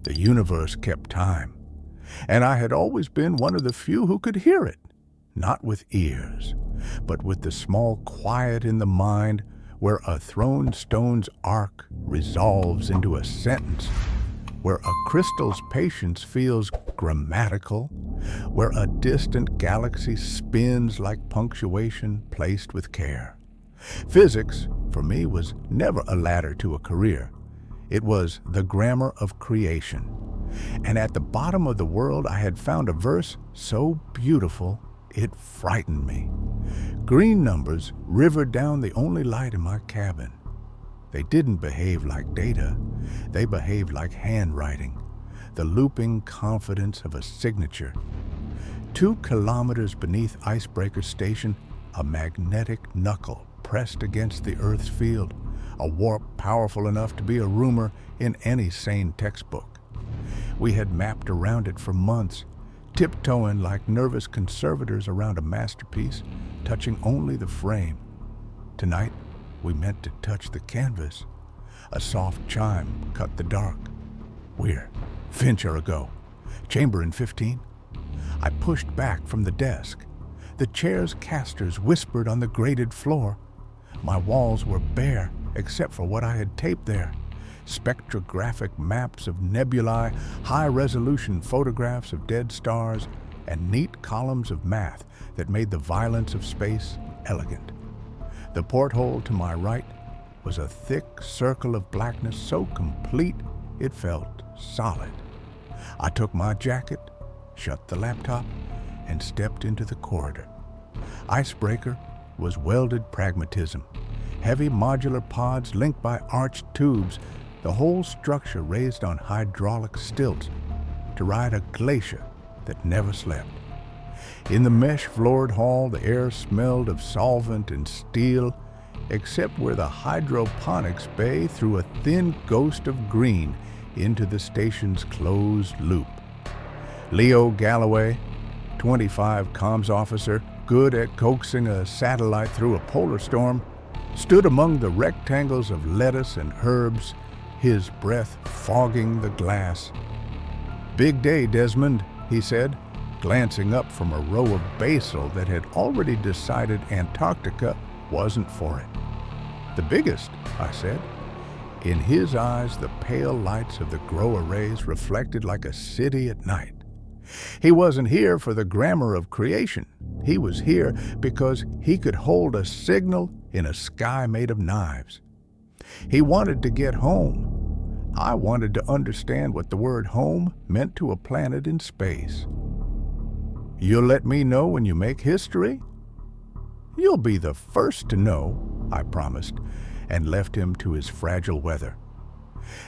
The universe kept time, and I had always been one of the few who could hear it, not with ears, but with the small quiet in the mind where a thrown stone's arc resolves into a sentence, where a crystal's patience feels grammatical, where a distant galaxy spins like punctuation placed with care. Physics, for me, was never a ladder to a career. It was the grammar of creation. And at the bottom of the world, I had found a verse so beautiful, it frightened me. Green numbers rivered down the only light in my cabin. They didn't behave like data. They behaved like handwriting, the looping confidence of a signature. 2 kilometers beneath Icebreaker Station, a magnetic knuckle pressed against the Earth's field, a warp powerful enough to be a rumor in any sane textbook. We had mapped around it for months, tiptoeing like nervous conservators around a masterpiece, touching only the frame. Tonight, we meant to touch the canvas. A soft chime cut the dark. We're Fincher ago. Chamber in 15. I pushed back from the desk. The chair's casters whispered on the grated floor. My walls were bare except for what I had taped there. Spectrographic maps of nebulae, high-resolution photographs of dead stars, and neat columns of math that made the violence of space elegant. The porthole to my right was a thick circle of blackness so complete it felt solid. I took my jacket, shut the laptop, and stepped into the corridor. Icebreaker was welded pragmatism. Heavy modular pods linked by arched tubes, the whole structure raised on hydraulic stilts to ride a glacier that never slept. In the mesh-floored hall, the air smelled of solvent and steel, except where the hydroponics bay threw a thin ghost of green into the station's closed loop. Leo Galloway, 25 comms officer, good at coaxing a satellite through a polar storm, stood among the rectangles of lettuce and herbs, his breath fogging the glass. "Big day, Desmond," he said, glancing up from a row of basil that had already decided Antarctica wasn't for it. "The biggest," I said. In his eyes, the pale lights of the grow arrays reflected like a city at night. He wasn't here for the grammar of creation. He was here because he could hold a signal in a sky made of knives. He wanted to get home. I wanted to understand what the word home meant to a planet in space. "You'll let me know when you make history?" "You'll be the first to know," I promised, and left him to his fragile weather.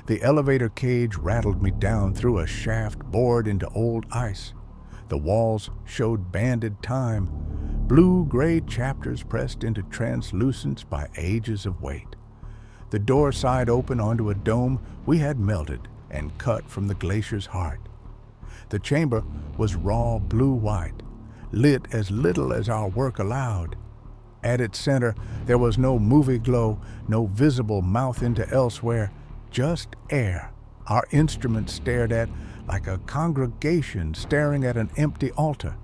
The elevator cage rattled me down through a shaft bored into old ice. The walls showed banded time, blue-gray chapters pressed into translucence by ages of weight. The door side open onto a dome we had melted and cut from the glacier's heart. The chamber was raw blue-white, lit as little as our work allowed. At its center, there was no movie glow, no visible mouth into elsewhere, just air, our instruments stared at like a congregation staring at an empty altar.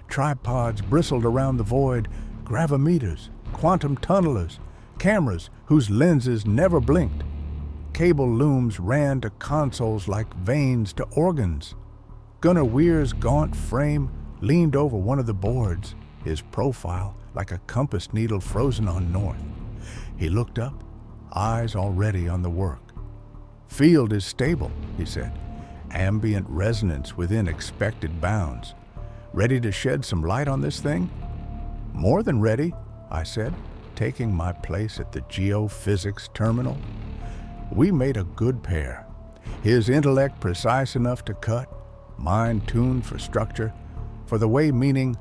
Tripods bristled around the void, gravimeters, quantum tunnelers, cameras whose lenses never blinked. Cable looms ran to consoles like veins to organs. Gunnar Weir's gaunt frame leaned over one of the boards, his profile like a compass needle frozen on north. He looked up, eyes already on the work. "Field is stable," he said, ambient resonance within expected bounds. "Ready to shed some light on this thing?" "More than ready," I said, taking my place at the geophysics terminal. We made a good pair. His intellect precise enough to cut, mine tuned for structure, for the way meaning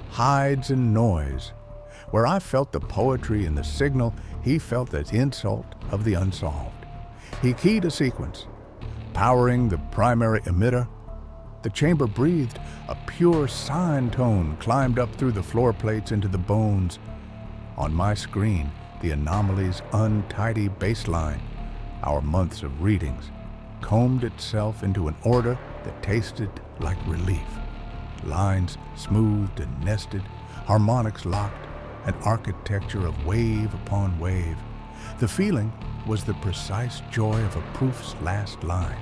hides in noise. Where I felt the poetry in the signal, he felt the insult of the unsolved. He keyed a sequence, powering the primary emitter. The chamber breathed. A pure sine tone climbed up through the floor plates into the bones. On my screen, the anomaly's untidy baseline, our months of readings. combed itself into an order that tasted like relief. Lines smoothed and nested, harmonics locked, an architecture of wave upon wave. The feeling was the precise joy of a proof's last line.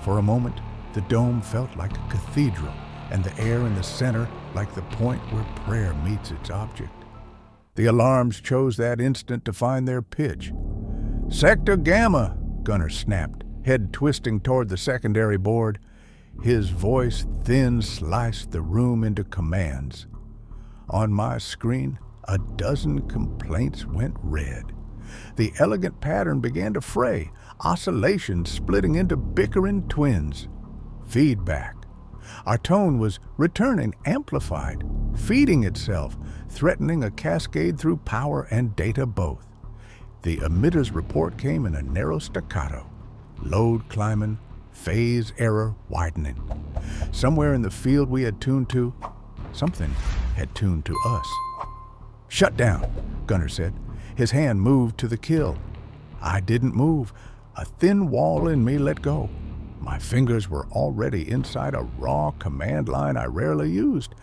For a moment, the dome felt like a cathedral, and the air in the center like the point where prayer meets its object. The alarms chose that instant to find their pitch. "Sector Gamma," Gunner snapped, head twisting toward the secondary board. His voice thin sliced the room into commands. On my screen, a dozen complaints went red. The elegant pattern began to fray, oscillations splitting into bickering twins. Feedback. Our tone was returning amplified, feeding itself, threatening a cascade through power and data both. The emitter's report came in a narrow staccato, load climbing, phase error widening. Somewhere in the field we had tuned to, something had tuned to us. "Shut down," Gunner said. His hand moved to the kill. I didn't move. A thin wall in me let go. My fingers were already inside a raw command line I rarely used.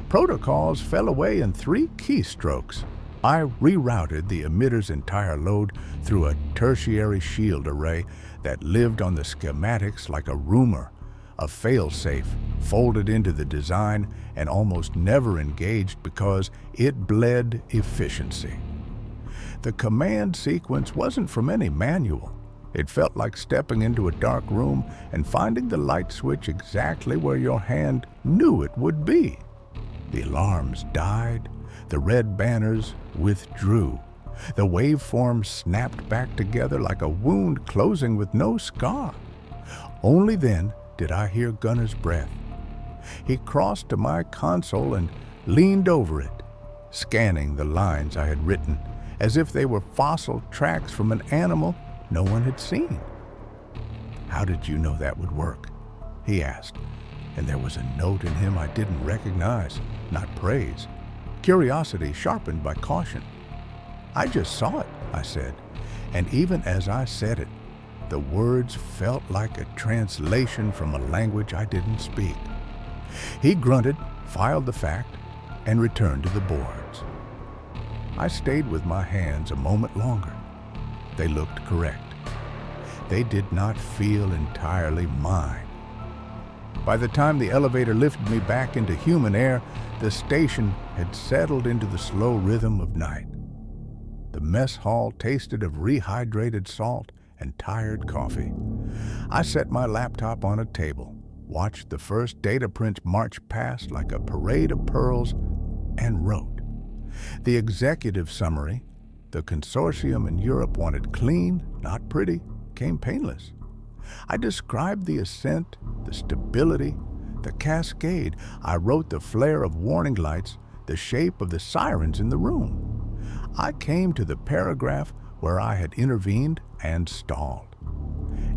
Protocols fell away in 3 keystrokes. I rerouted the emitter's entire load through a tertiary shield array that lived on the schematics like a rumor, a failsafe folded into the design and almost never engaged because it bled efficiency. The command sequence wasn't from any manual. It felt like stepping into a dark room and finding the light switch exactly where your hand knew it would be. The alarms died, the red banners withdrew. The waveform snapped back together like a wound closing with no scar. Only then did I hear Gunner's breath. He crossed to my console and leaned over it, scanning the lines I had written, as if they were fossil tracks from an animal no one had seen. "How did you know that would work?" he asked, and there was a note in him I didn't recognize, not praise. Curiosity sharpened by caution. "I just saw it," I said, and even as I said it, the words felt like a translation from a language I didn't speak. He grunted, filed the fact, and returned to the boards. I stayed with my hands a moment longer. They looked correct. They did not feel entirely mine. By the time the elevator lifted me back into human air, the station had settled into the slow rhythm of night. The mess hall tasted of rehydrated salt and tired coffee. I set my laptop on a table, watched the first data prints march past like a parade of pearls, and wrote. The executive summary, the consortium in Europe wanted clean, not pretty, came painless. I described the ascent, the stability, the cascade. I wrote the flare of warning lights, the shape of the sirens in the room. I came to the paragraph where I had intervened and stalled.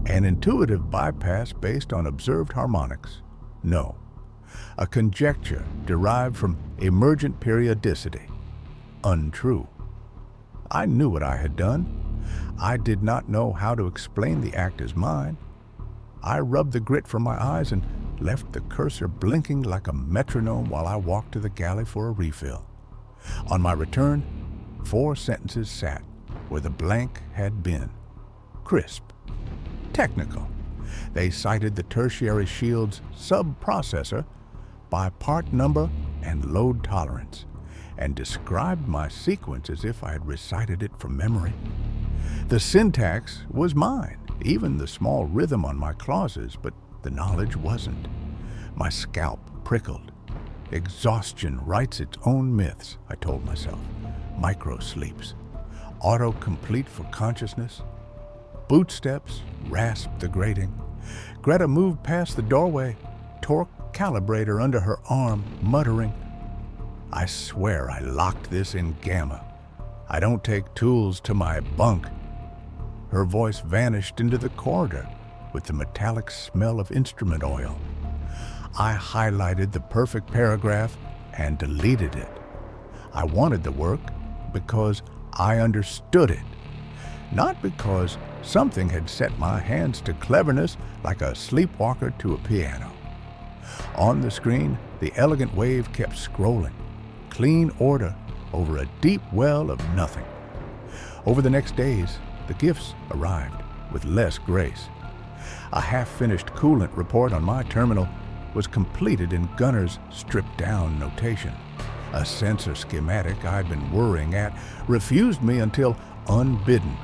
An intuitive bypass based on observed harmonics? No. A conjecture derived from emergent periodicity? Untrue. I knew what I had done. I did not know how to explain the act as mine. I rubbed the grit from my eyes and left the cursor blinking like a metronome while I walked to the galley for a refill. On my return, 4 sentences sat where the blank had been. Crisp. Technical. They cited the tertiary shield's sub-processor by part number and load tolerance, and described my sequence as if I had recited it from memory. The syntax was mine, even the small rhythm on my clauses, but the knowledge wasn't. My scalp prickled. Exhaustion writes its own myths, I told myself. Micro-sleeps. Auto-complete for consciousness. Bootsteps rasped the grating. Greta moved past the doorway, torque calibrator under her arm, muttering, "I swear I locked this in Gamma. I don't take tools to my bunk." Her voice vanished into the corridor with the metallic smell of instrument oil. I highlighted the perfect paragraph and deleted it. I wanted the work because I understood it. not because something had set my hands to cleverness like a sleepwalker to a piano. On the screen, the elegant wave kept scrolling, clean order over a deep well of nothing. Over the next days, the gifts arrived with less grace. A half-finished coolant report on my terminal was completed in Gunner's stripped-down notation. A sensor schematic I'd been worrying at refused me until, unbidden,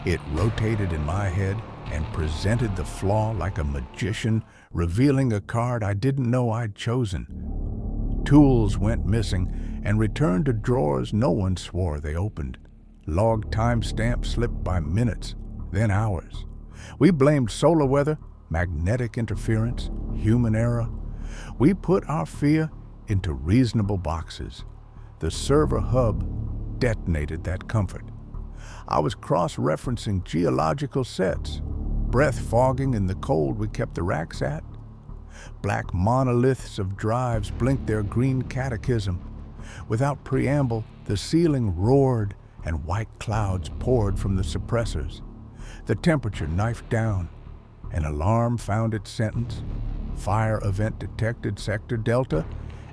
it rotated in my head and presented the flaw like a magician, revealing a card I didn't know I'd chosen. Tools went missing and returned to drawers no one swore they opened. Log timestamps slipped by minutes, then hours. We blamed solar weather, magnetic interference, human error. We put our fear into reasonable boxes. The server hub detonated that comfort. I was cross-referencing geological sets, breath fogging in the cold we kept the racks at. Black monoliths of drives blinked their green catechism. Without preamble, the ceiling roared and white clouds poured from the suppressors. The temperature knifed down. An alarm found its sentence. Fire event detected Sector Delta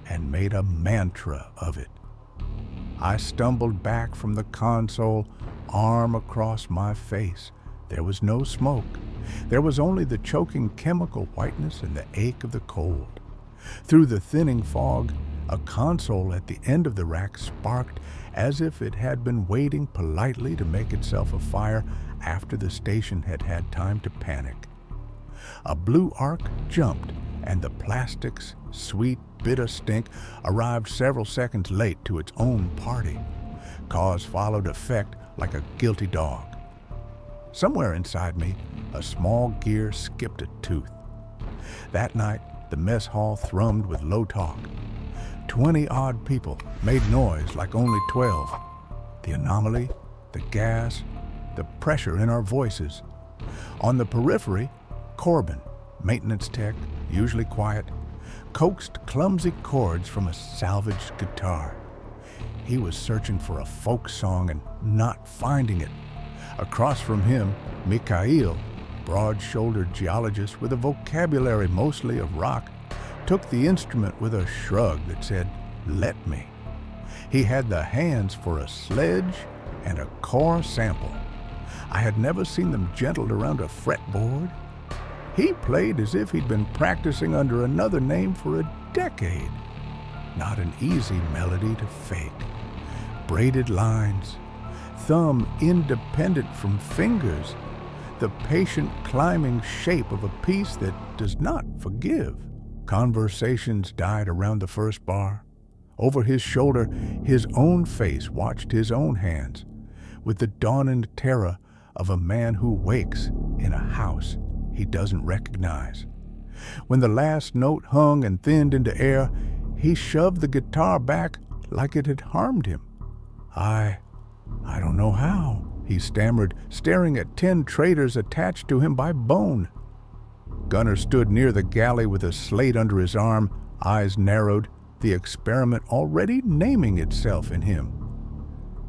and made a mantra of it. I stumbled back from the console, arm across my face. There was no smoke. There was only the choking chemical whiteness and the ache of the cold. Through the thinning fog, a console at the end of the rack sparked as if it had been waiting politely to make itself a fire after the station had had time to panic. A blue arc jumped, and the plastic's sweet, bitter stink arrived several seconds late to its own party. Cause followed effect like a guilty dog. Somewhere inside me, a small gear skipped a tooth. That night, the mess hall thrummed with low talk. 20-odd people made noise like only 12. The anomaly, the gas, the pressure in our voices. On the periphery, Corbin, maintenance tech, usually quiet, coaxed clumsy chords from a salvaged guitar. He was searching for a folk song and not finding it. Across from him, Mikhail, broad-shouldered geologist with a vocabulary mostly of rock, took the instrument with a shrug that said, "Let me." He had the hands for a sledge and a core sample. I had never seen them gentled around a fretboard. He played as if he'd been practicing under another name for a decade. Not an easy melody to fake. Braided lines, thumb independent from fingers, the patient climbing shape of a piece that does not forgive. Conversations died around the first bar. Over his shoulder, his own face watched his own hands, with the dawning terror of a man who wakes in a house he doesn't recognize. When the last note hung and thinned into air, he shoved the guitar back like it had harmed him. I don't know how," he stammered, staring at 10 traitors attached to him by bone. Gunner stood near the galley with a slate under his arm, eyes narrowed, the experiment already naming itself in him.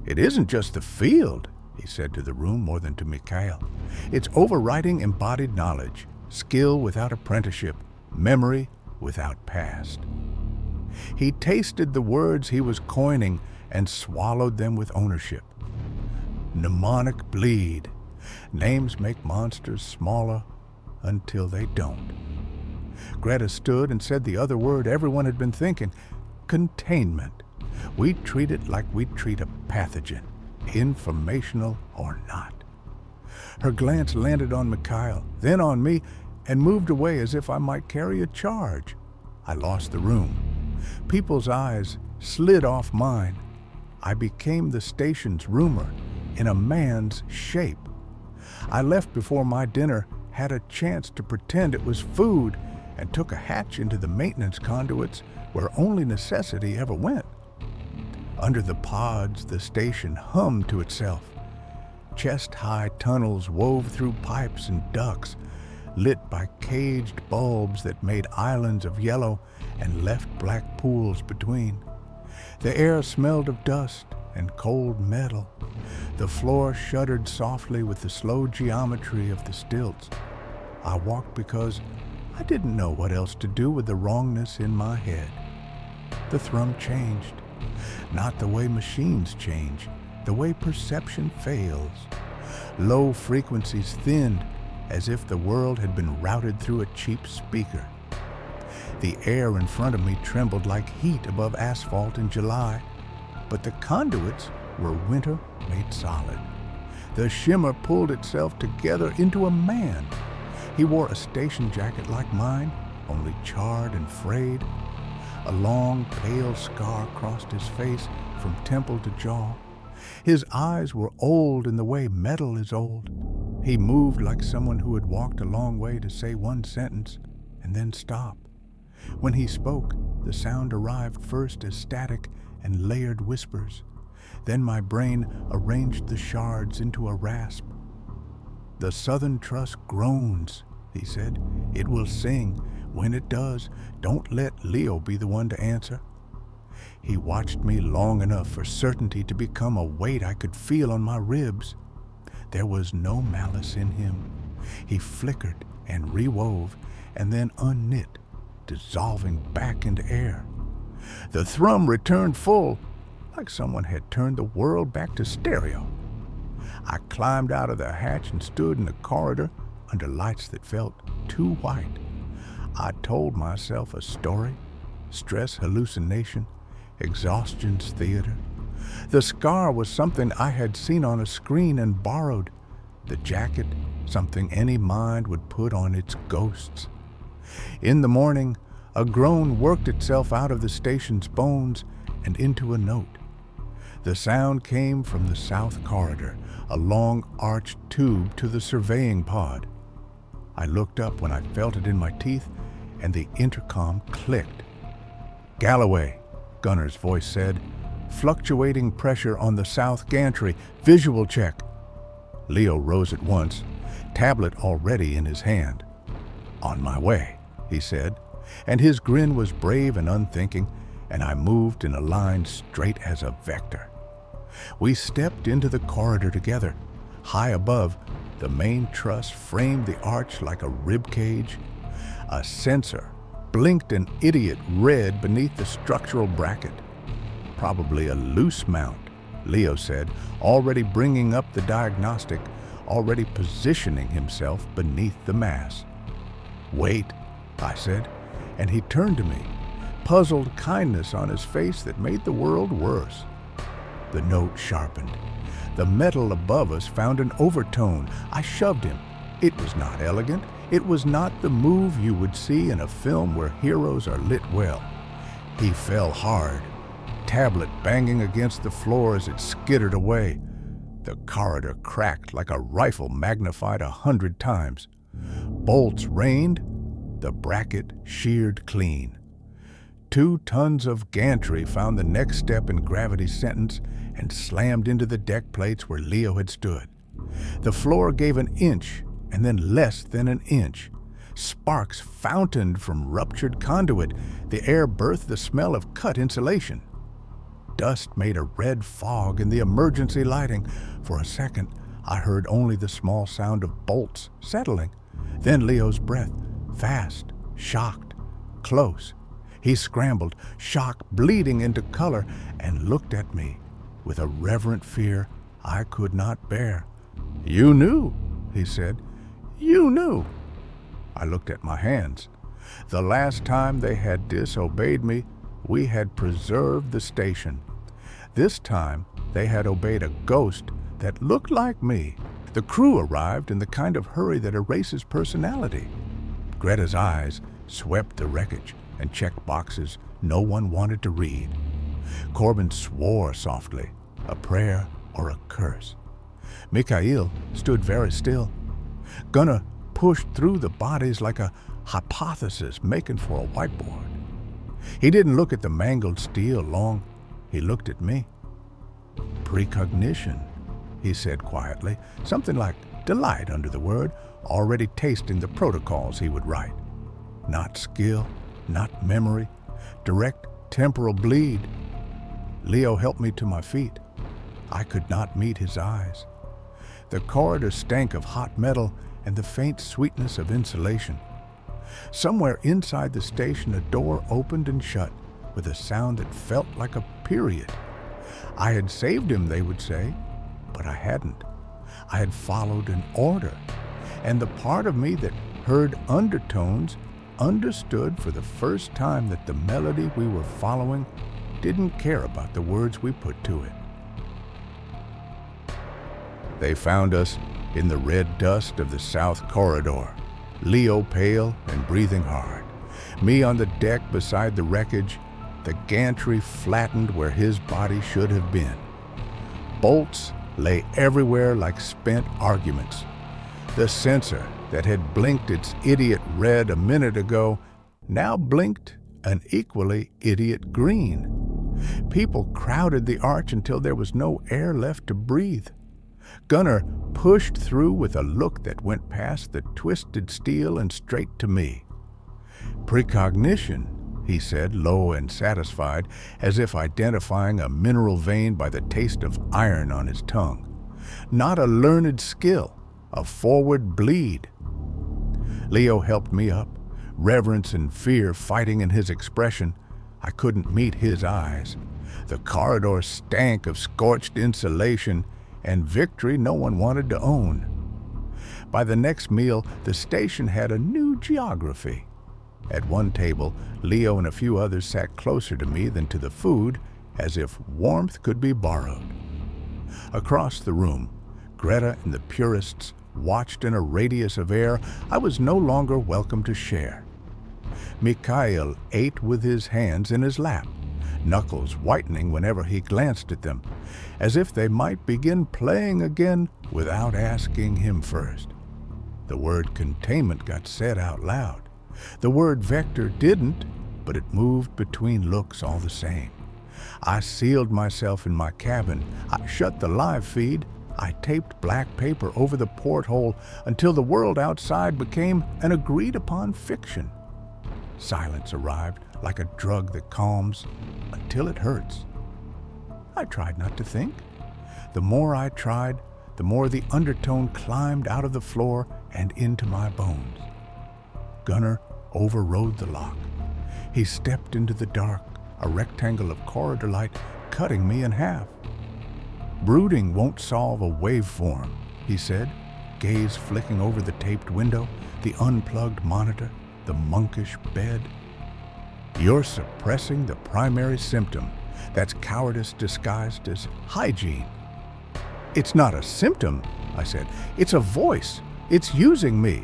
"It isn't just the field," he said to the room more than to Mikhail. "It's overriding embodied knowledge, skill without apprenticeship, memory without past." He tasted the words he was coining and swallowed them with ownership. Mnemonic bleed. Names make monsters smaller until they don't. Greta stood and said the other word everyone had been thinking: containment. We treat it like we treat a pathogen, informational or not. Her glance landed on Mikhail, then on me, and moved away as if I might carry a charge. I lost the room. People's eyes slid off mine. I became the station's rumor in a man's shape. I left before my dinner had a chance to pretend it was food and took a hatch into the maintenance conduits where only necessity ever went. Under the pods, the station hummed to itself. Chest-high tunnels wove through pipes and ducts, lit by caged bulbs that made islands of yellow and left black pools between. The air smelled of dust and cold metal. The floor shuddered softly with the slow geometry of the stilts. I walked because I didn't know what else to do with the wrongness in my head. The thrum changed. Not the way machines change, the way perception fails. Low frequencies thinned, as if the world had been routed through a cheap speaker. The air in front of me trembled like heat above asphalt in July, but the conduits were winter made solid. The shimmer pulled itself together into a man. He wore a station jacket like mine, only charred and frayed. A long, pale scar crossed his face from temple to jaw. His eyes were old in the way metal is old. He moved like someone who had walked a long way to say one sentence and then stop. When he spoke, the sound arrived first as static and layered whispers. Then my brain arranged the shards into a rasp. "The Southern Truss groans," he said. "It will sing. When it does, don't let Leo be the one to answer." He watched me long enough for certainty to become a weight I could feel on my ribs. There was no malice in him. He flickered and rewove and then unknit, dissolving back into air. The thrum returned full, like someone had turned the world back to stereo. I climbed out of the hatch and stood in the corridor under lights that felt too white. I told myself a story, stress hallucination, exhaustion's theater. The scar was something I had seen on a screen and borrowed. The jacket, something any mind would put on its ghosts. In the morning, a groan worked itself out of the station's bones and into a note. The sound came from the south corridor, a long arched tube to the surveying pod. I looked up when I felt it in my teeth, and the intercom clicked. "Galloway," Gunner's voice said. "Fluctuating pressure on the south gantry. Visual check." Leo rose at once, tablet already in his hand. "On my way," he said, and his grin was brave and unthinking, and I moved in a line straight as a vector. We stepped into the corridor together. High above, the main truss framed the arch like a rib cage. A sensor blinked an idiot red beneath the structural bracket. "Probably a loose mount," Leo said, already bringing up the diagnostic, already positioning himself beneath the mass. "Wait," I said, and he turned to me, puzzled kindness on his face that made the world worse. The note sharpened. The metal above us found an overtone. I shoved him. It was not elegant. It was not the move you would see in a film where heroes are lit well. He fell hard, tablet banging against the floor as it skittered away. The corridor cracked like a rifle magnified 100 times. Bolts rained. The bracket sheared clean. 2 tons of gantry found the next step in gravity's sentence and slammed into the deck plates where Leo had stood. The floor gave an inch and then less than an inch. Sparks fountained from ruptured conduit. The air birthed the smell of cut insulation. Dust made a red fog in the emergency lighting. For a second, I heard only the small sound of bolts settling. Then Leo's breath, fast, shocked, close. He scrambled, shock bleeding into color, and looked at me with a reverent fear I could not bear. "You knew," he said. "You knew." I looked at my hands. The last time they had disobeyed me, we had preserved the station. This time, they had obeyed a ghost that looked like me. The crew arrived in the kind of hurry that erases personality. Greta's eyes swept the wreckage and checked boxes no one wanted to read. Corbin swore softly, a prayer or a curse. Mikhail stood very still. Gunnar pushed through the bodies like a hypothesis making for a whiteboard. He didn't look at the mangled steel long. He looked at me. "Precognition," he said quietly, something like delight under the word, already tasting the protocols he would write. Not skill, not memory, direct temporal bleed. Leo helped me to my feet. I could not meet his eyes. The corridor stank of hot metal and the faint sweetness of insulation. Somewhere inside the station, a door opened and shut with a sound that felt like a period. I had saved him, they would say, but I hadn't. I had followed an order, and the part of me that heard undertones understood for the first time that the melody we were following didn't care about the words we put to it. They found us in the red dust of the south corridor, Leo pale and breathing hard, me on the deck beside the wreckage, the gantry flattened where his body should have been. Bolts lay everywhere like spent arguments. The sensor that had blinked its idiot red a minute ago now blinked an equally idiot green. People crowded the arch until there was no air left to breathe. Gunner pushed through with a look that went past the twisted steel and straight to me. "Precognition," he said, low and satisfied, as if identifying a mineral vein by the taste of iron on his tongue. "Not a learned skill, a forward bleed." Leo helped me up, reverence and fear fighting in his expression. I couldn't meet his eyes. The corridor stank of scorched insulation and victory no one wanted to own. By the next meal, the station had a new geography. At one table, Leo and a few others sat closer to me than to the food, as if warmth could be borrowed. Across the room, Greta and the purists watched in a radius of air I was no longer welcome to share. Mikhail ate with his hands in his lap, knuckles whitening whenever he glanced at them, as if they might begin playing again without asking him first. The word containment got said out loud. The word vector didn't, but it moved between looks all the same. I sealed myself in my cabin. I shut the live feed. I taped black paper over the porthole until the world outside became an agreed-upon fiction. Silence arrived like a drug that calms until it hurts. I tried not to think. The more I tried, the more the undertone climbed out of the floor and into my bones. Gunner overrode the lock. He stepped into the dark, a rectangle of corridor light cutting me in half. "Brooding won't solve a waveform," he said, gaze flicking over the taped window, the unplugged monitor, the monkish bed. "You're suppressing the primary symptom. That's cowardice disguised as hygiene." "It's not a symptom," I said. "It's a voice. It's using me."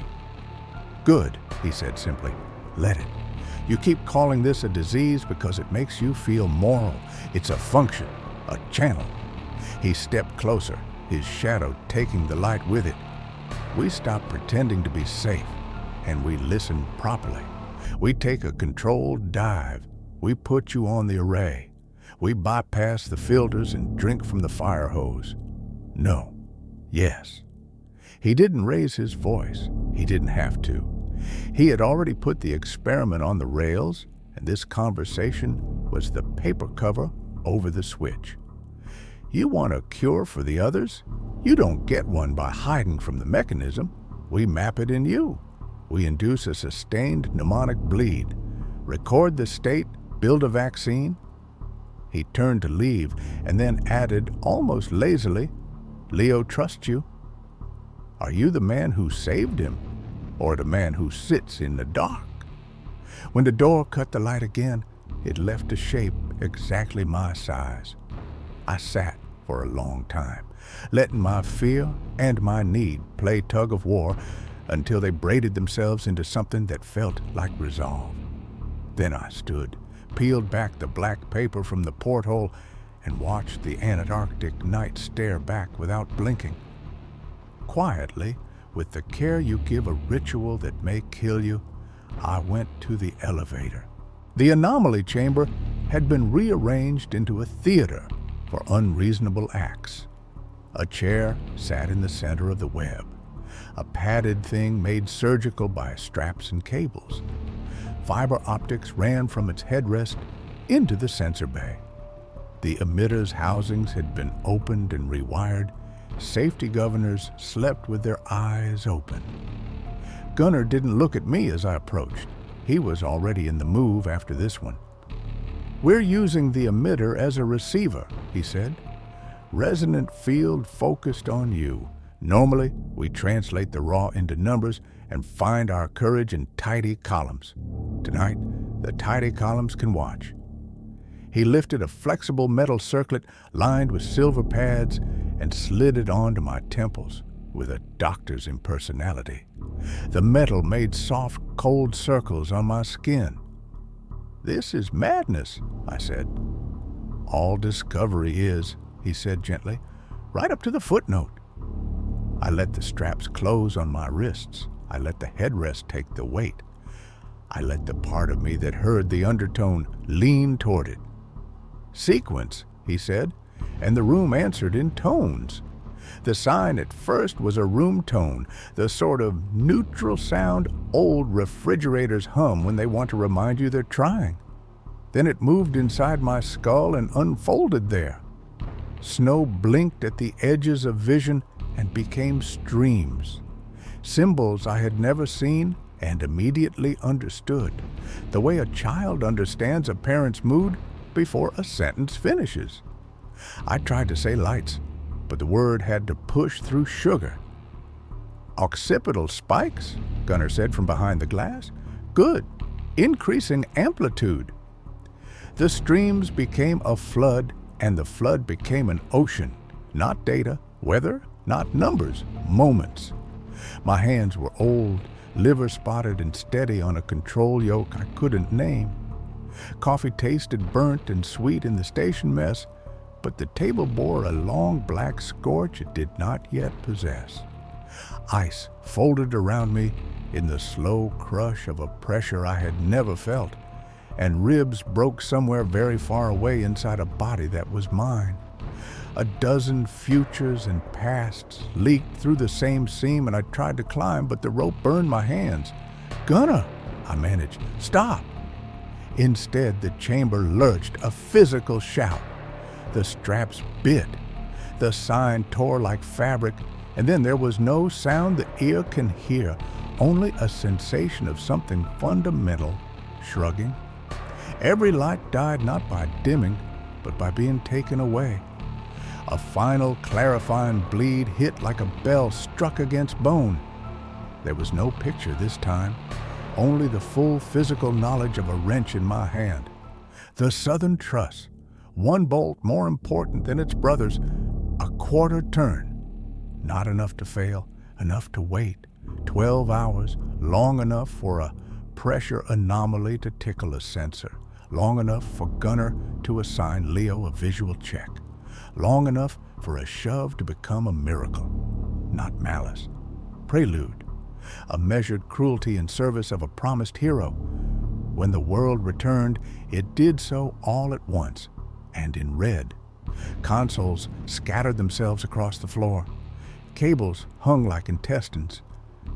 "Good," he said simply. "Let it. You keep calling this a disease because it makes you feel moral. It's a function, a channel." He stepped closer, his shadow taking the light with it. We stopped pretending to be safe, and we listened properly. We take a controlled dive. We put you on the array. We bypass the filters and drink from the fire hose. No. Yes. He didn't raise his voice. He didn't have to. He had already put the experiment on the rails, and this conversation was the paper cover over the switch. You want a cure for the others? You don't get one by hiding from the mechanism. We map it in you. We induce a sustained mnemonic bleed. Record the state, build a vaccine. He turned to leave and then added almost lazily, "Leo trusts you." Are you the man who saved him, or the man who sits in the dark? When the door cut the light again, it left a shape exactly my size. I sat for a long time, letting my fear and my need play tug of war until they braided themselves into something that felt like resolve. Then I stood, peeled back the black paper from the porthole, and watched the Antarctic night stare back without blinking. Quietly, with the care you give a ritual that may kill you, I went to the elevator. The anomaly chamber had been rearranged into a theater for unreasonable acts. A chair sat in the center of the web, a padded thing made surgical by straps and cables. Fiber optics ran from its headrest into the sensor bay. The emitters' housings had been opened and rewired. Safety governors slept with their eyes open. Gunnar didn't look at me as I approached. He was already in the move after this one. "We're using the emitter as a receiver," he said. "Resonant field focused on you. Normally, we translate the raw into numbers and find our courage in tidy columns. Tonight, the tidy columns can watch." He lifted a flexible metal circlet lined with silver pads and slid it onto my temples with a doctor's impersonality. The metal made soft, cold circles on my skin. "This is madness," I said. "All discovery is," he said gently, "right up to the footnote." I let the straps close on my wrists. I let the headrest take the weight. I let the part of me that heard the undertone lean toward it. "Sequence," he said, and the room answered in tones. The sign at first was a room tone, the sort of neutral sound old refrigerators hum when they want to remind you they're trying. Then it moved inside my skull and unfolded there. Snow blinked at the edges of vision and became streams. Symbols I had never seen and immediately understood, the way a child understands a parent's mood before a sentence finishes. I tried to say lights, but the word had to push through sugar. "Occipital spikes," Gunnar said from behind the glass. "Good. Increasing amplitude." The streams became a flood, and the flood became an ocean. Not data, weather, not numbers, moments. My hands were old, liver-spotted and steady on a control yoke I couldn't name. Coffee tasted burnt and sweet in the station mess, but the table bore a long black scorch it did not yet possess. Ice folded around me in the slow crush of a pressure I had never felt, and ribs broke somewhere very far away inside a body that was mine. A dozen futures and pasts leaked through the same seam, and I tried to climb, but the rope burned my hands. "Gunnar," I managed, "stop." Instead, the chamber lurched, a physical shout. The straps bit. The sign tore like fabric, and then there was no sound the ear can hear, only a sensation of something fundamental shrugging. Every light died not by dimming, but by being taken away. A final clarifying bleed hit like a bell struck against bone. There was no picture this time, only the full physical knowledge of a wrench in my hand. The Southern Truss, one bolt more important than its brothers, a quarter turn. Not enough to fail, enough to wait. 12 hours, long enough for a pressure anomaly to tickle a sensor. Long enough for Gunnar to assign Leo a visual check. Long enough for a shove to become a miracle. Not malice. Prelude. A measured cruelty in service of a promised hero. When the world returned, it did so all at once, and in red. Consoles scattered themselves across the floor. Cables hung like intestines.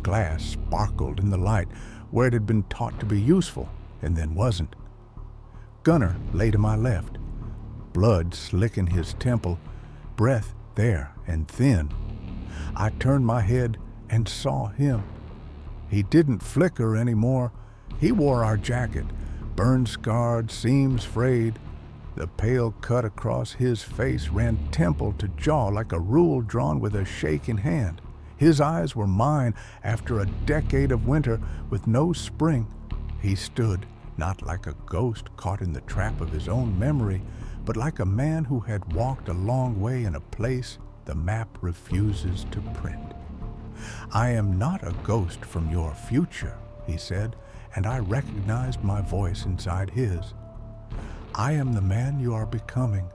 Glass sparkled in the light where it had been taught to be useful, and then wasn't. Gunnar lay to my left, blood slicking his temple, breath there and thin. I turned my head and saw him. He didn't flicker anymore. He wore our jacket, burn-scarred, seams frayed. The pale cut across his face ran temple to jaw like a rule drawn with a shaking hand. His eyes were mine after a decade of winter with no spring. He stood, not like a ghost caught in the trap of his own memory, but like a man who had walked a long way in a place the map refuses to print. "I am not a ghost from your future," he said, and I recognized my voice inside his. "I am the man you are becoming.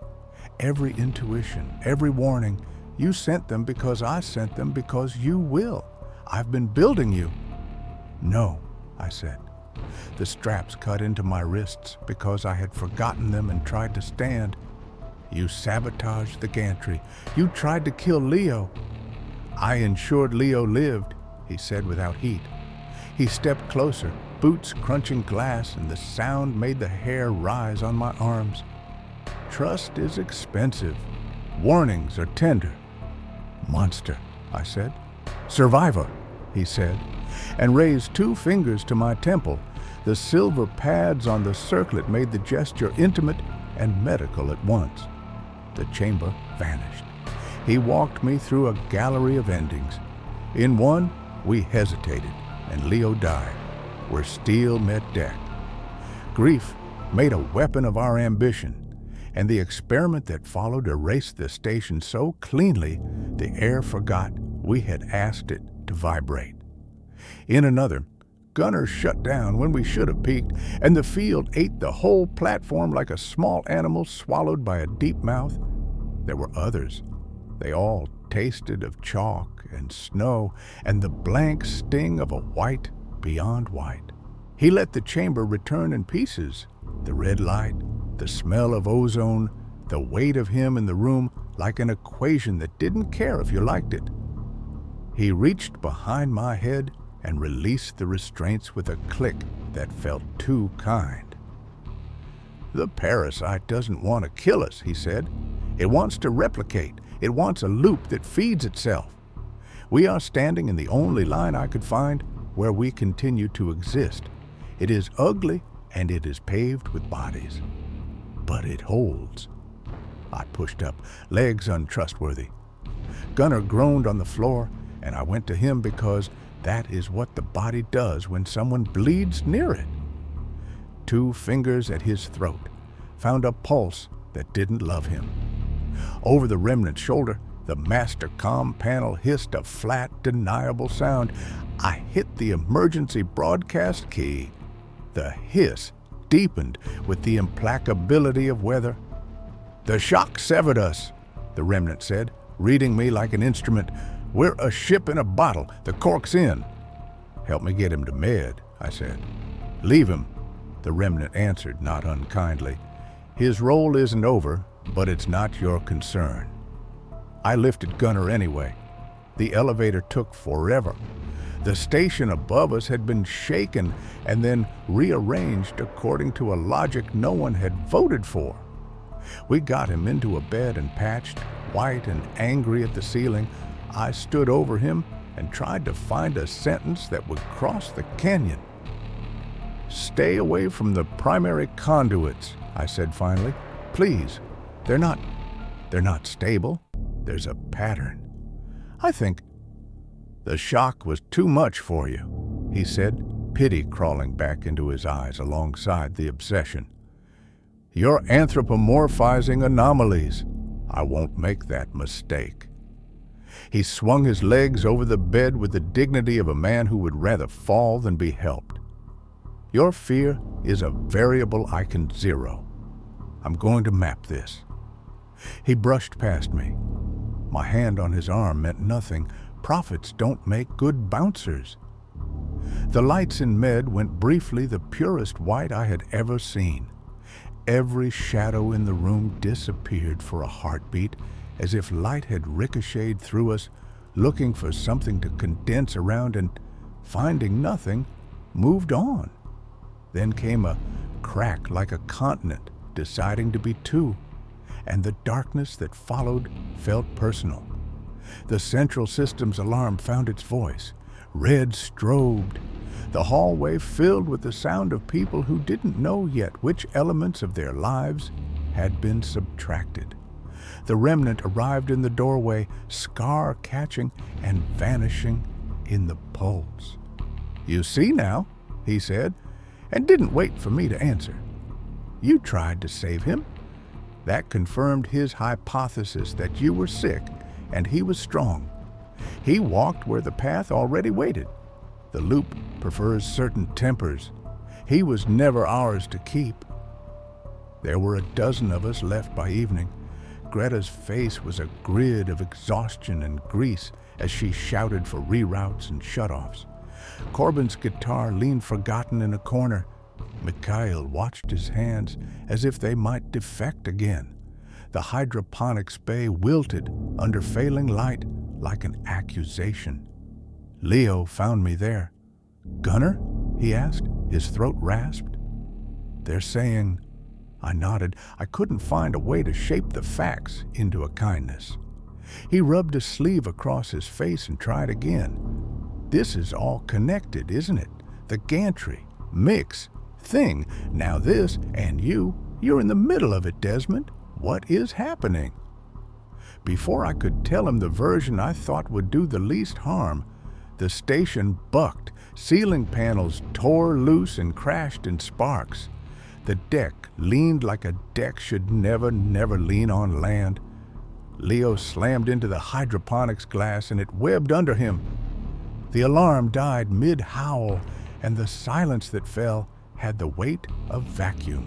Every intuition, every warning, you sent them because I sent them because you will. I've been building you." "No," I said. The straps cut into my wrists because I had forgotten them and tried to stand. "You sabotaged the gantry. You tried to kill Leo." "I ensured Leo lived," he said without heat. He stepped closer, boots crunching glass, and the sound made the hair rise on my arms. Trust is expensive. Warnings are tender. Monster, I said. Survivor, he said, and raised 2 fingers to my temple. The silver pads on the circlet made the gesture intimate and medical at once. The chamber vanished. He walked me through a gallery of endings. In one, we hesitated, and Leo died, where steel met deck. Grief made a weapon of our ambition, and the experiment that followed erased the station so cleanly the air forgot we had asked it to vibrate. In another, Gunner shut down when we should have peaked, and the field ate the whole platform like a small animal swallowed by a deep mouth. There were others. They all tasted of chalk and snow and the blank sting of a white beyond white. He let the chamber return in pieces. The red light, the smell of ozone, the weight of him in the room like an equation that didn't care if you liked it. He reached behind my head and released the restraints with a click that felt too kind. The parasite doesn't want to kill us, he said. It wants to replicate. It wants a loop that feeds itself. We are standing in the only line I could find where we continue to exist. It is ugly and it is paved with bodies. But it holds. I pushed up, legs untrustworthy. Gunner groaned on the floor, and I went to him because that is what the body does when someone bleeds near it. 2 fingers at his throat found a pulse that didn't love him. Over the remnant's shoulder, the master comm panel hissed a flat, deniable sound. I hit the emergency broadcast key. The hiss deepened with the implacability of weather. The shock severed us, the remnant said, reading me like an instrument. We're a ship in a bottle. The cork's in. Help me get him to med, I said. Leave him, the remnant answered, not unkindly. His role isn't over, but it's not your concern. I lifted Gunner anyway. The elevator took forever. The station above us had been shaken and then rearranged according to a logic no one had voted for. We got him into a bed and patched, white and angry at the ceiling. I stood over him and tried to find a sentence that would cross the canyon. Stay away from the primary conduits, I said finally. Please. They're not stable. There's a pattern. I think the shock was too much for you, he said, pity crawling back into his eyes alongside the obsession. You're anthropomorphizing anomalies. I won't make that mistake. He swung his legs over the bed with the dignity of a man who would rather fall than be helped. Your fear is a variable I can zero. I'm going to map this. He brushed past me. My hand on his arm meant nothing. Prophets don't make good bouncers. The lights in med went briefly the purest white I had ever seen. Every shadow in the room disappeared for a heartbeat, as if light had ricocheted through us, looking for something to condense around and, finding nothing, moved on. Then came a crack like a continent deciding to be 2, and the darkness that followed felt personal. The central system's alarm found its voice. Red strobed. The hallway filled with the sound of people who didn't know yet which elements of their lives had been subtracted. The remnant arrived in the doorway, scar catching and vanishing in the pulse. You see now, he said, and didn't wait for me to answer. You tried to save him. That confirmed his hypothesis that you were sick and he was strong. He walked where the path already waited. The loop prefers certain tempers. He was never ours to keep. There were a dozen of us left by evening. Greta's face was a grid of exhaustion and grease as she shouted for reroutes and shutoffs. Corbin's guitar leaned forgotten in a corner. Mikhail watched his hands as if they might defect again. The hydroponics bay wilted under failing light like an accusation. Leo found me there. Gunner? He asked, his throat rasped. They're saying I nodded. I couldn't find a way to shape the facts into a kindness. He rubbed a sleeve across his face and tried again. This is all connected, isn't it? The gantry, mix, thing. Now this, and you're in the middle of it, Desmond. What is happening? Before I could tell him the version I thought would do the least harm, the station bucked. Ceiling panels tore loose and crashed in sparks. The deck leaned like a deck should never lean on land. Leo slammed into the hydroponics glass and it webbed under him. The alarm died mid-howl, and the silence that fell had the weight of vacuum.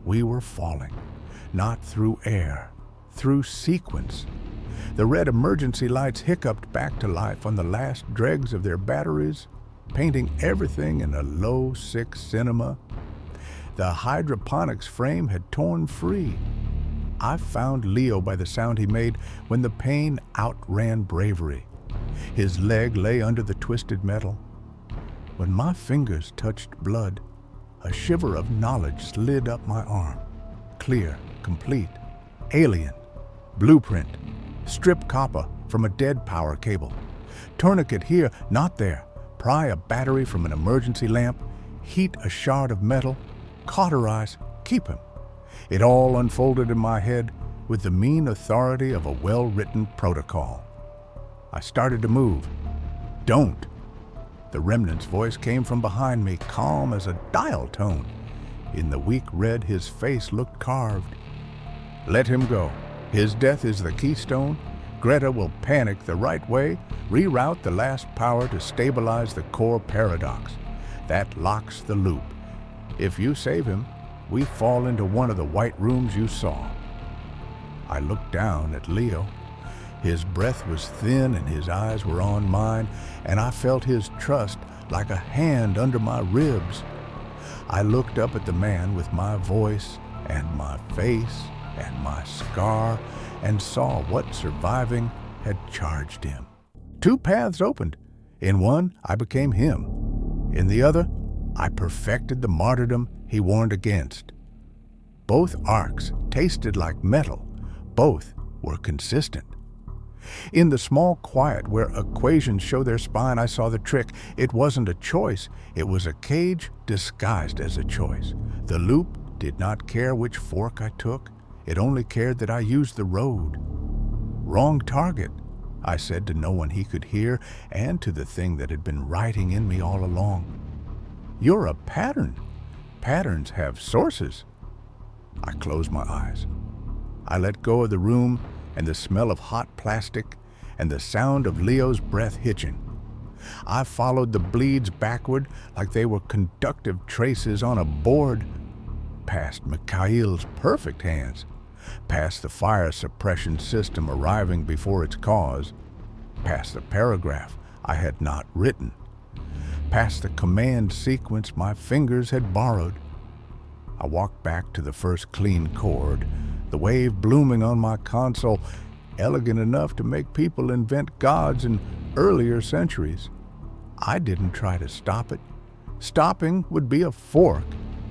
We were falling, not through air, through sequence. The red emergency lights hiccuped back to life on the last dregs of their batteries, painting everything in a low, sick cinema. The hydroponics frame had torn free. I found Leo by the sound he made when the pain outran bravery. His leg lay under the twisted metal. When my fingers touched blood, a shiver of knowledge slid up my arm. Clear, complete, alien, blueprint, strip copper from a dead power cable. Tourniquet here, not there. Pry a battery from an emergency lamp, heat a shard of metal, cauterize, keep him. It all unfolded in my head with the mean authority of a well-written protocol. I started to move. Don't. The remnant's voice came from behind me, calm as a dial tone. In the weak red, his face looked carved. Let him go. His death is the keystone. Greta will panic the right way, reroute the last power to stabilize the core paradox. That locks the loop. If you save him, we fall into one of the white rooms you saw. I looked down at Leo. His breath was thin and his eyes were on mine, and I felt his trust like a hand under my ribs. I looked up at the man with my voice and my face and my scar and saw what surviving had charged him. Two paths opened. In one, I became him. In the other, I perfected the martyrdom he warned against. Both arcs tasted like metal. Both were consistent. In the small quiet where equations show their spine, I saw the trick. It wasn't a choice. It was a cage disguised as a choice. The loop did not care which fork I took. It only cared that I used the road. Wrong target, I said to no one he could hear, and to the thing that had been writing in me all along. You're a pattern. Patterns have sources. I closed my eyes. I let go of the room and the smell of hot plastic and the sound of Leo's breath hitching. I followed the bleeds backward like they were conductive traces on a board, past Mikhail's perfect hands, past the fire suppression system arriving before its cause, past the paragraph I had not written, past the command sequence my fingers had borrowed. I walked back to the first clean chord, the wave blooming on my console, elegant enough to make people invent gods in earlier centuries. I didn't try to stop it. Stopping would be a fork,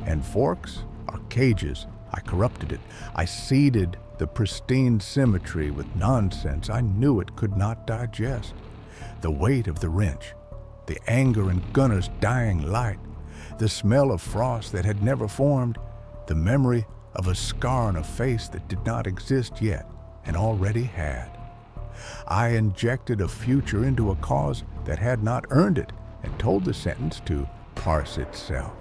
and forks are cages. I corrupted it. I seeded the pristine symmetry with nonsense I knew it could not digest. The weight of the wrench, the anger in Gunner's dying light, the smell of frost that had never formed, the memory of a scar on a face that did not exist yet and already had. I injected a future into a cause that had not earned it and told the sentence to parse itself.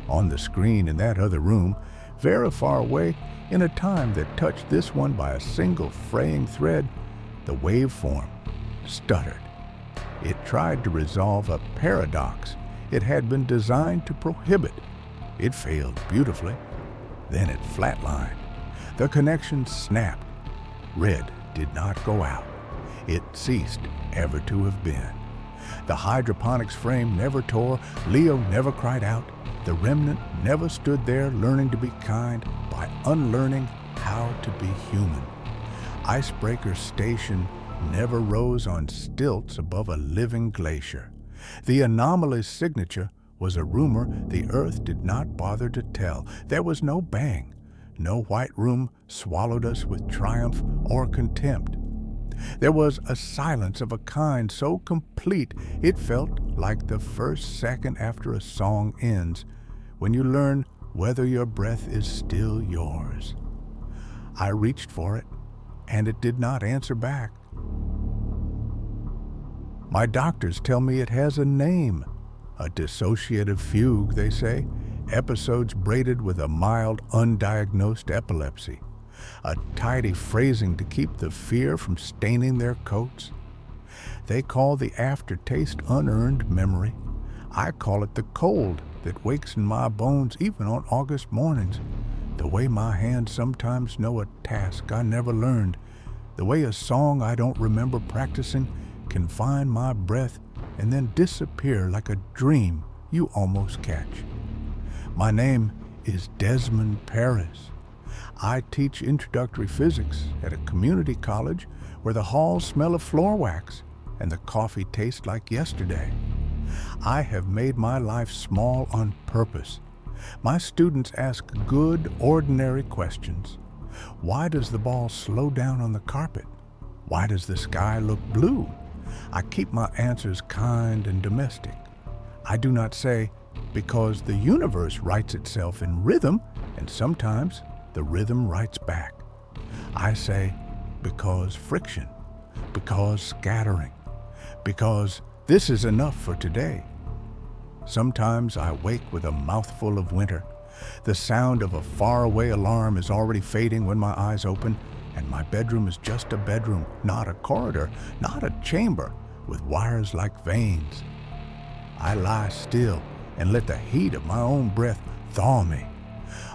On the screen in that other room, very far away, in a time that touched this one by a single fraying thread, the waveform stuttered. It tried to resolve a paradox it had been designed to prohibit. It failed beautifully. Then it flatlined. The connection snapped. Red did not go out. It ceased ever to have been. The hydroponics frame never tore. Leo never cried out. The remnant never stood there learning to be kind by unlearning how to be human. Icebreaker Station never rose on stilts above a living glacier. The anomaly's signature was a rumor the earth did not bother to tell. There was no bang. No white room swallowed us with triumph or contempt. There was a silence of a kind so complete it felt like the first second after a song ends, when you learn whether your breath is still yours. I reached for it, and it did not answer back. My doctors tell me it has a name. A dissociative fugue, they say, episodes braided with a mild, undiagnosed epilepsy. A tidy phrasing to keep the fear from staining their coats. They call the aftertaste unearned memory. I call it the cold that wakes in my bones even on August mornings. The way my hands sometimes know a task I never learned. The way a song I don't remember practicing can find my breath and then disappear like a dream you almost catch. My name is Desmond Paris. I teach introductory physics at a community college where the halls smell of floor wax and the coffee tastes like yesterday. I have made my life small on purpose. My students ask good, ordinary questions. Why does the ball slow down on the carpet? Why does the sky look blue? I keep my answers kind and domestic. I do not say, because the universe writes itself in rhythm, and sometimes the rhythm writes back. I say, because friction, because scattering, because this is enough for today. Sometimes I wake with a mouthful of winter. The sound of a faraway alarm is already fading when my eyes open, and my bedroom is just a bedroom, not a corridor, not a chamber with wires like veins. I lie still and let the heat of my own breath thaw me.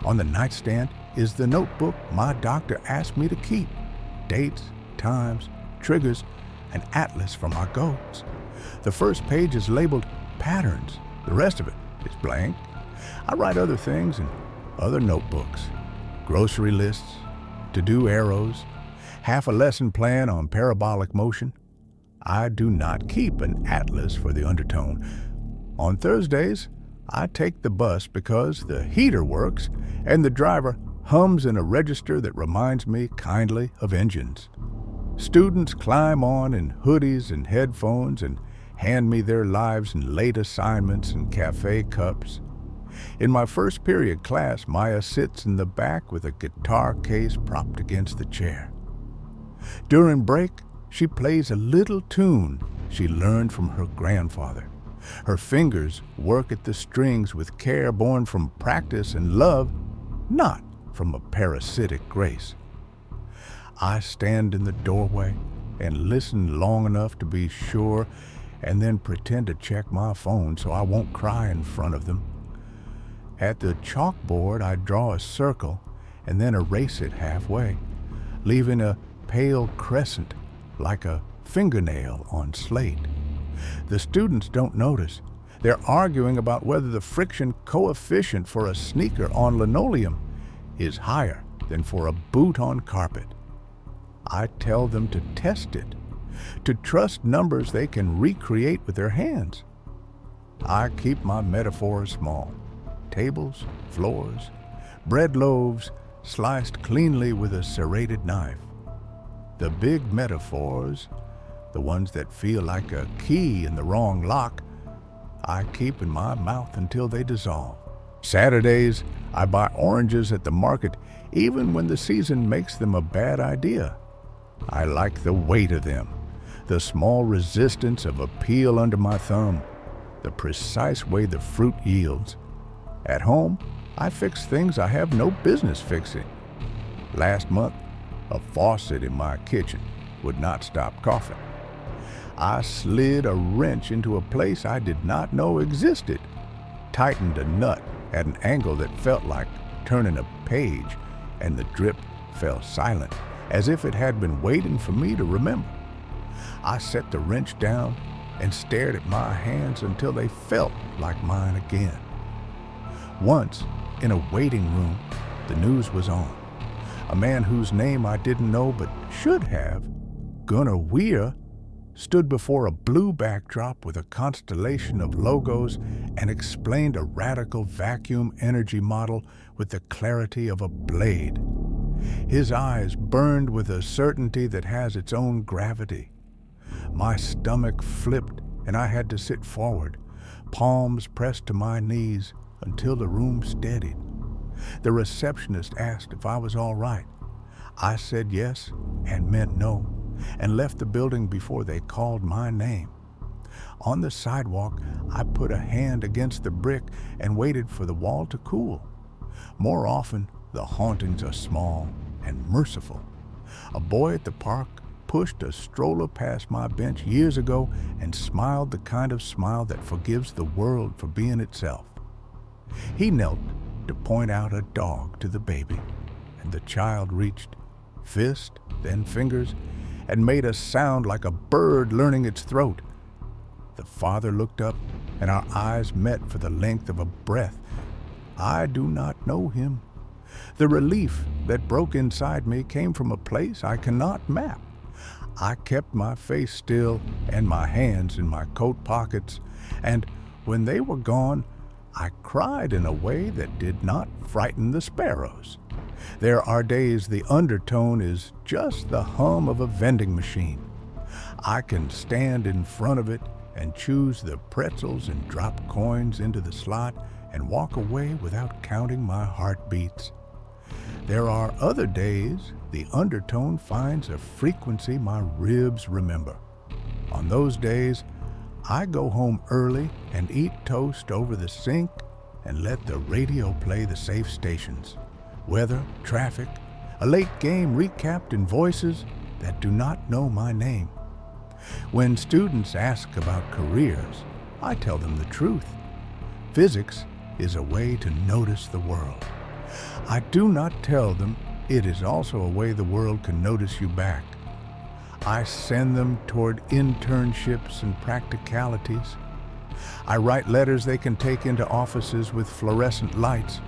On the nightstand is the notebook my doctor asked me to keep. Dates, times, triggers, an atlas for my goals. The first page is labeled patterns. The rest of it is blank. I write other things in other notebooks. Grocery lists, to-do arrows, half a lesson plan on parabolic motion. I do not keep an atlas for the Undertone. On Thursdays, I take the bus because the heater works and the driver hums in a register that reminds me kindly of engines. Students climb on in hoodies and headphones and hand me their lives in late assignments and cafe cups. In my first period class, Maya sits in the back with a guitar case propped against the chair. During break, she plays a little tune she learned from her grandfather. Her fingers work at the strings with care born from practice and love, not from a parasitic grace. I stand in the doorway and listen long enough to be sure, and then pretend to check my phone so I won't cry in front of them. At the chalkboard, I draw a circle and then erase it halfway, leaving a pale crescent like a fingernail on slate. The students don't notice. They're arguing about whether the friction coefficient for a sneaker on linoleum is higher than for a boot on carpet. I tell them to test it, to trust numbers they can recreate with their hands. I keep my metaphors small. Tables, floors, bread loaves sliced cleanly with a serrated knife. The big metaphors, the ones that feel like a key in the wrong lock, I keep in my mouth until they dissolve. Saturdays, I buy oranges at the market even when the season makes them a bad idea. I like the weight of them, the small resistance of a peel under my thumb, the precise way the fruit yields. At home, I fix things I have no business fixing. Last month, a faucet in my kitchen would not stop coughing. I slid a wrench into a place I did not know existed, tightened a nut at an angle that felt like turning a page, and the drip fell silent, as if it had been waiting for me to remember. I set the wrench down and stared at my hands until they felt like mine again. Once, in a waiting room, the news was on. A man whose name I didn't know but should have, Gunnar Weir, stood before a blue backdrop with a constellation of logos and explained a radical vacuum energy model with the clarity of a blade. His eyes burned with a certainty that has its own gravity. My stomach flipped and I had to sit forward, palms pressed to my knees until the room steadied. The receptionist asked if I was all right. I said yes and meant no, and left the building before they called my name. On the sidewalk, I put a hand against the brick and waited for the wall to cool. More often, the hauntings are small and merciful. A boy at the park pushed a stroller past my bench years ago and smiled the kind of smile that forgives the world for being itself. He knelt to point out a dog to the baby, and the child reached, fist, then fingers, and made a sound like a bird learning its throat. The father looked up, and our eyes met for the length of a breath. I do not know him. The relief that broke inside me came from a place I cannot map. I kept my face still and my hands in my coat pockets, and when they were gone, I cried in a way that did not frighten the sparrows. There are days the undertone is just the hum of a vending machine. I can stand in front of it and choose the pretzels and drop coins into the slot and walk away without counting my heartbeats. There are other days the undertone finds a frequency my ribs remember. On those days, I go home early and eat toast over the sink and let the radio play the safe stations. Weather, traffic, a late game recapped in voices that do not know my name. When students ask about careers, I tell them the truth. Physics is a way to notice the world. I do not tell them it is also a way the world can notice you back. I send them toward internships and practicalities. I write letters they can take into offices with fluorescent lights.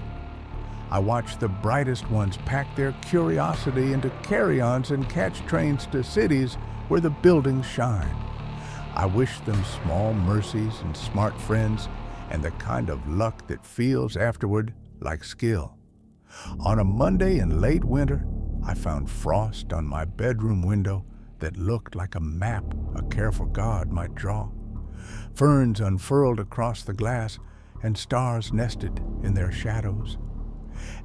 I watch the brightest ones pack their curiosity into carry-ons and catch trains to cities where the buildings shine. I wish them small mercies and smart friends and the kind of luck that feels afterward like skill. On a Monday in late winter, I found frost on my bedroom window that looked like a map a careful God might draw. Ferns unfurled across the glass and stars nested in their shadows.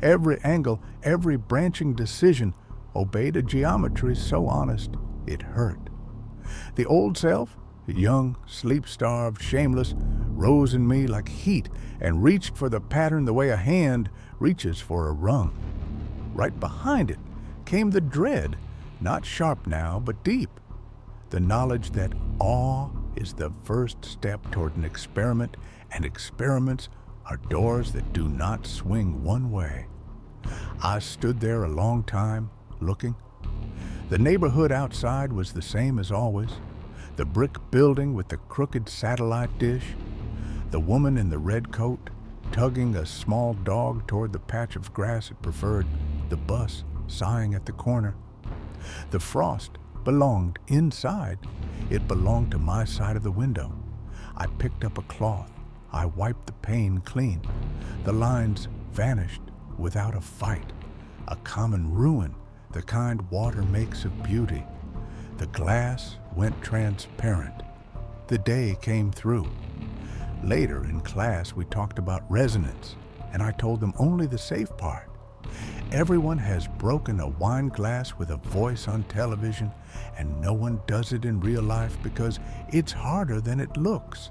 Every angle, every branching decision obeyed a geometry so honest it hurt. The old self, young, sleep-starved, shameless, rose in me like heat and reached for the pattern the way a hand reaches for a rung. Right behind it came the dread, not sharp now, but deep. The knowledge that awe is the first step toward an experiment, and experiments are doors that do not swing one way. I stood there a long time, looking. The neighborhood outside was the same as always. The brick building with the crooked satellite dish, the woman in the red coat tugging a small dog toward the patch of grass it preferred, the bus sighing at the corner. The frost belonged inside. It belonged to my side of the window. I picked up a cloth. I wiped the pain clean. The lines vanished without a fight. A common ruin, the kind water makes of beauty. The glass went transparent. The day came through. Later in class, we talked about resonance, and I told them only the safe part. Everyone has broken a wine glass with a voice on television, and no one does it in real life because it's harder than it looks.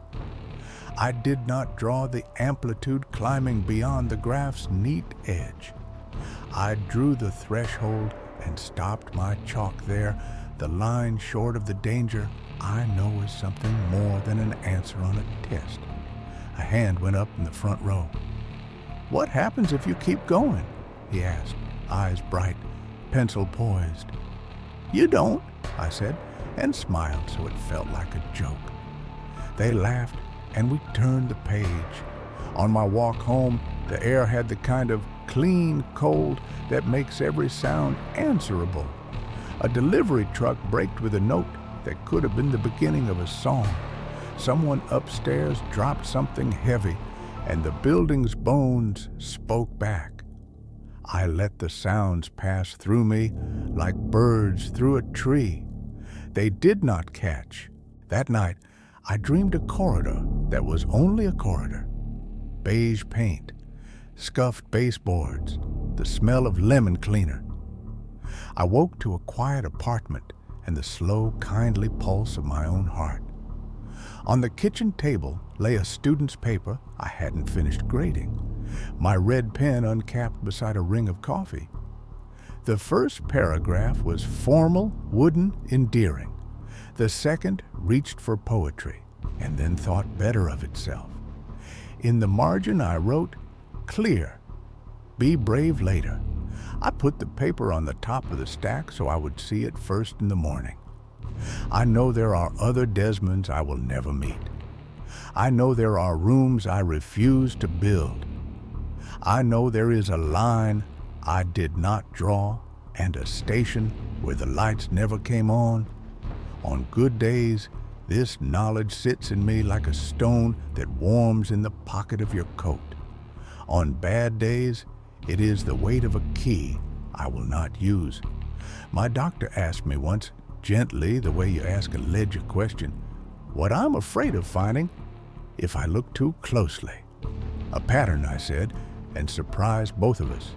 I did not draw the amplitude climbing beyond the graph's neat edge. I drew the threshold and stopped my chalk there, the line short of the danger I know is something more than an answer on a test. A hand went up in the front row. "What happens if you keep going?" he asked, eyes bright, pencil poised. "You don't," I said, and smiled so it felt like a joke. They laughed, and we turned the page. On my walk home, the air had the kind of clean cold that makes every sound answerable. A delivery truck braked with a note that could have been the beginning of a song. Someone upstairs dropped something heavy, and the building's bones spoke back. I let the sounds pass through me like birds through a tree. They did not catch. That night, I dreamed a corridor that was only a corridor. Beige paint, scuffed baseboards, the smell of lemon cleaner. I woke to a quiet apartment and the slow, kindly pulse of my own heart. On the kitchen table lay a student's paper I hadn't finished grading, my red pen uncapped beside a ring of coffee. The first paragraph was formal, wooden, endearing. The second reached for poetry, and then thought better of itself. In the margin I wrote, "Clear. Be brave later." I put the paper on the top of the stack so I would see it first in the morning. I know there are other Desmonds I will never meet. I know there are rooms I refuse to build. I know there is a line I did not draw and a station where the lights never came on. On good days, this knowledge sits in me like a stone that warms in the pocket of your coat. On bad days, it is the weight of a key I will not use. My doctor asked me once, gently, the way you ask a ledger question, what I'm afraid of finding if I look too closely. A pattern, I said, and surprised both of us.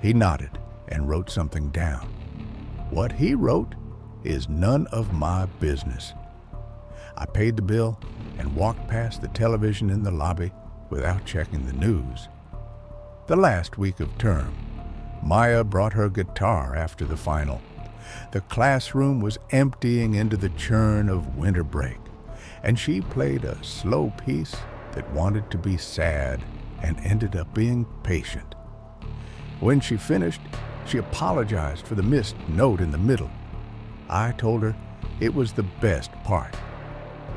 He nodded and wrote something down. What he wrote is none of my business. I paid the bill and walked past the television in the lobby without checking the news. The last week of term, Maya brought her guitar after the final. The classroom was emptying into the churn of winter break, and she played a slow piece that wanted to be sad and ended up being patient. When she finished, she apologized for the missed note in the middle. I told her it was the best part.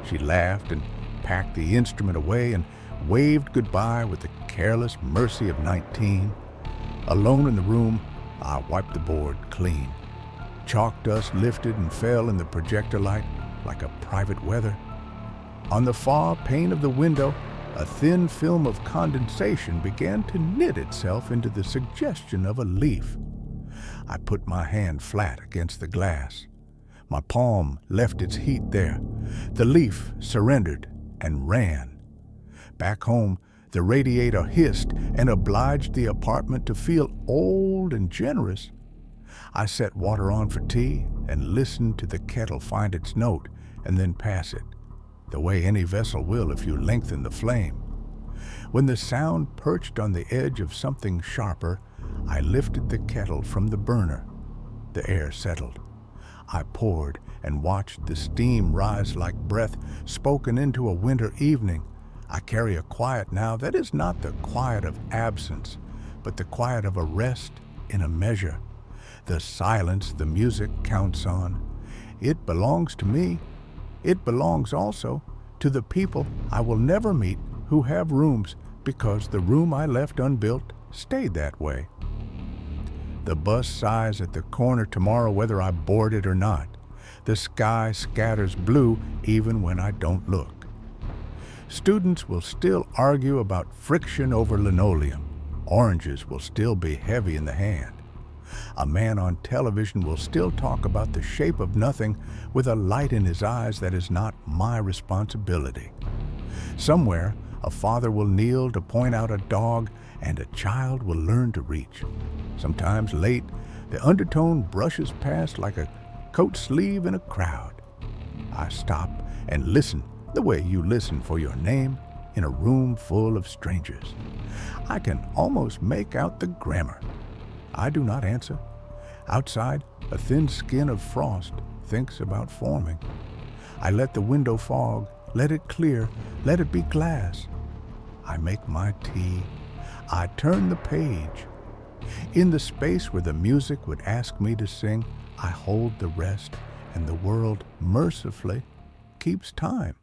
She laughed and packed the instrument away and waved goodbye with the careless mercy of 19. Alone in the room, I wiped the board clean. Chalk dust lifted and fell in the projector light like a private weather. On the far pane of the window, a thin film of condensation began to knit itself into the suggestion of a leaf. I put my hand flat against the glass. My palm left its heat there. The leaf surrendered and ran. Back home, the radiator hissed and obliged the apartment to feel old and generous. I set water on for tea and listened to the kettle find its note and then pass it, the way any vessel will if you lengthen the flame. When the sound perched on the edge of something sharper, I lifted the kettle from the burner. The air settled. I poured and watched the steam rise like breath spoken into a winter evening. I carry a quiet now that is not the quiet of absence, but the quiet of a rest in a measure. The silence the music counts on. It belongs to me. It belongs also to the people I will never meet who have rooms because the room I left unbuilt stayed that way. The bus sighs at the corner tomorrow whether I board it or not. The sky scatters blue even when I don't look. Students will still argue about friction over linoleum. Oranges will still be heavy in the hand. A man on television will still talk about the shape of nothing with a light in his eyes that is not my responsibility. Somewhere, a father will kneel to point out a dog and a child will learn to reach. Sometimes late, the undertone brushes past like a coat sleeve in a crowd. I stop and listen the way you listen for your name in a room full of strangers. I can almost make out the grammar. I do not answer. Outside, a thin skin of frost thinks about forming. I let the window fog, let it clear, let it be glass. I make my tea. I turn the page. In the space where the music would ask me to sing, I hold the rest, and the world mercifully keeps time.